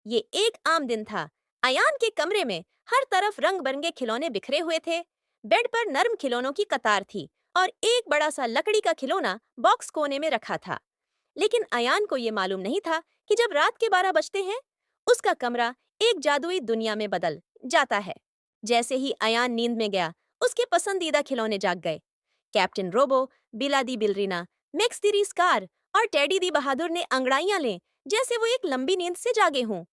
ये एक आम दिन था। अयान के कमरे में हर तरफ रंग बिरंगे खिलौने बिखरे हुए थे। बेड पर नर्म खिलौनों की कतार थी और एक बड़ा सा लकड़ी का खिलौना बॉक्स कोने में रखा था। लेकिन अयान को ये मालूम नहीं था कि जब रात के 12 बजते हैं, उसका कमरा एक जादुई दुनिया में बदल जाता है। जैसे ही अयान नींद में गया, उसके पसंदीदा खिलौने जाग गए। कैप्टन रोबो, बिला दी बिलरीना, मैक्स दी स्कार और टेडी दी बहादुर ने अंगड़ाइयां लें, जैसे वो एक लंबी नींद से जागे हों।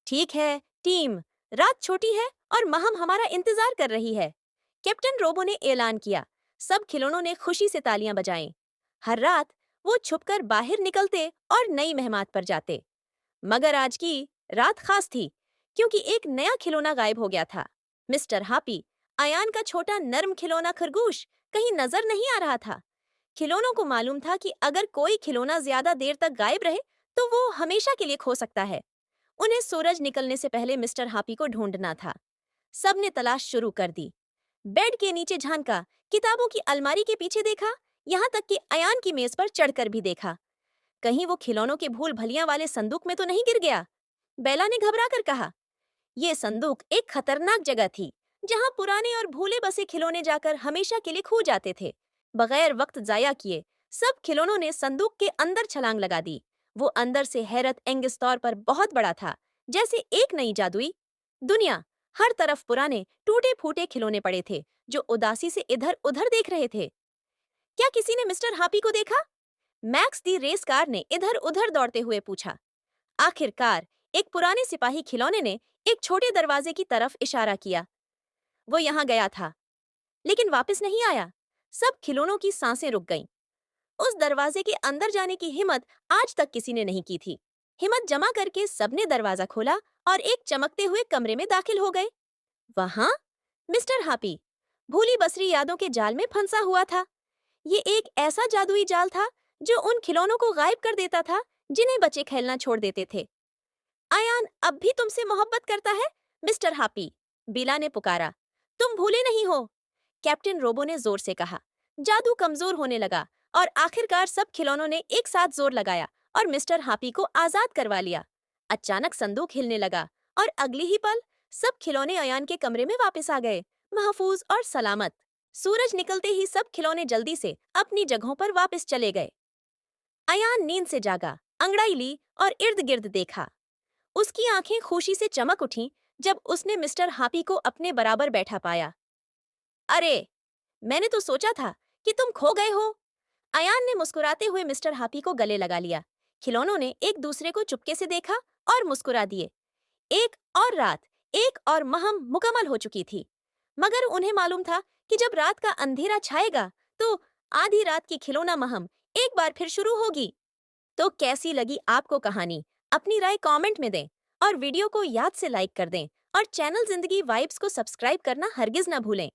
ठीक है, टीम, रात छोटी है और महम हमारा इंतजार कर रही है। कैप्टन रोबो ने ऐलान किया। सब खिलौनों ने खुशी से तालियां बजाईं। हर रात वो छुपकर बाहर निकलते और नई मेहमान पर जाते। मगर आज की रात खास थी, क्योंकि एक नया खिलौना गायब हो गया था। मिस्टर हापी, अयान का छोटा नर्म खिलौना खरगोश, कहीं नजर नहीं आ रहा था। खिलौनों को मालूम था कि अगर कोई खिलौना ज्यादा देर तक गायब रहे, तो वो हमेशा के लिए खो सकता है। उन्हें सूरज निकलने से पहले मिस्टर हापी को ढूंढना था। सबने तलाश शुरू कर दी। बेड के नीचे झांका, किताबों की अलमारी के पीछे देखा, यहाँ तक कि अयान की मेज पर चढ़कर भी देखा। कहीं वो खिलौनों के भूल भलियां वाले संदूक में तो नहीं गिर गया। बेला ने घबरा कर कहा। यह संदूक एक खतरनाक जगह थी, जहां पुराने और भूले बसे खिलौने जाकर हमेशा के लिए खो जाते थे। बगैर वक्त जाया किए सब खिलौनों ने संदूक के अंदर छलांग लगा दी। वो अंदर से हैरत एंगिज तौर पर बहुत बड़ा था, जैसे एक नई जादुई दुनिया। हर तरफ पुराने टूटे फूटे खिलौने पड़े थे, जो उदासी से इधर उधर देख रहे थे। क्या किसी ने मिस्टर हापी को देखा? मैक्स दी रेस कार ने इधर उधर दौड़ते हुए पूछा। आखिरकार एक पुराने सिपाही खिलौने ने एक छोटे दरवाजे की तरफ इशारा किया। वो यहाँ गया था, लेकिन वापस नहीं आया। सब खिलौनों की सांसें रुक गईं। उस दरवाजे के अंदर जाने की हिम्मत आज तक किसी ने नहीं की थी। हिम्मत जमा करके सबने दरवाजा खोला और एक चमकते हुए कमरे में दाखिल हो गए। वहां मिस्टर हापी भूली बसरी यादों के जाल में फंसा हुआ था। ये एक ऐसा जादुई जाल था जो उन खिलौनों को गायब कर देता था, जिन्हें बच्चे खेलना छोड़ देते थे। अयान अब भी तुमसे मोहब्बत करता है, मिस्टर हापी, बिला ने पुकारा। तुम भूले नहीं हो? कैप्टन रोबो ने जोर से कहा। जादू कमजोर होने लगा और आखिरकार सब खिलौनों ने एक साथ जोर लगाया और मिस्टर हापी को आजाद करवा लिया। अचानक संदूक हिलने लगा और अगली ही पल सब खिलौने अयान के कमरे में वापस आ गए, महफूज और सलामत। सूरज निकलते ही सब खिलौने जल्दी से अपनी जगहों पर वापस चले गए। अयान नींद से जागा, अंगड़ाई ली और इर्द गिर्द देखा। उसकी आंखें खुशी से चमक उठीं जब उसने मिस्टर हापी को अपने बराबर बैठा पाया। अरे, मैंने तो सोचा था कि तुम खो गए हो। अयान ने मुस्कुराते हुए मिस्टर हापी को गले लगा लिया। खिलौनों ने एक दूसरे को चुपके से देखा और मुस्कुरा दिए। एक और रात, एक और महम मुकम्मल हो चुकी थी। मगर उन्हें मालूम था कि जब रात का अंधेरा छाएगा, तो आधी रात की खिलौना महम एक बार फिर शुरू होगी। तो कैसी लगी आपको कहानी? अपनी राय कमेंट में दें और वीडियो को याद से लाइक कर दें और चैनल जिंदगी वाइब्स को सब्सक्राइब करना हरगिज ना भूलें।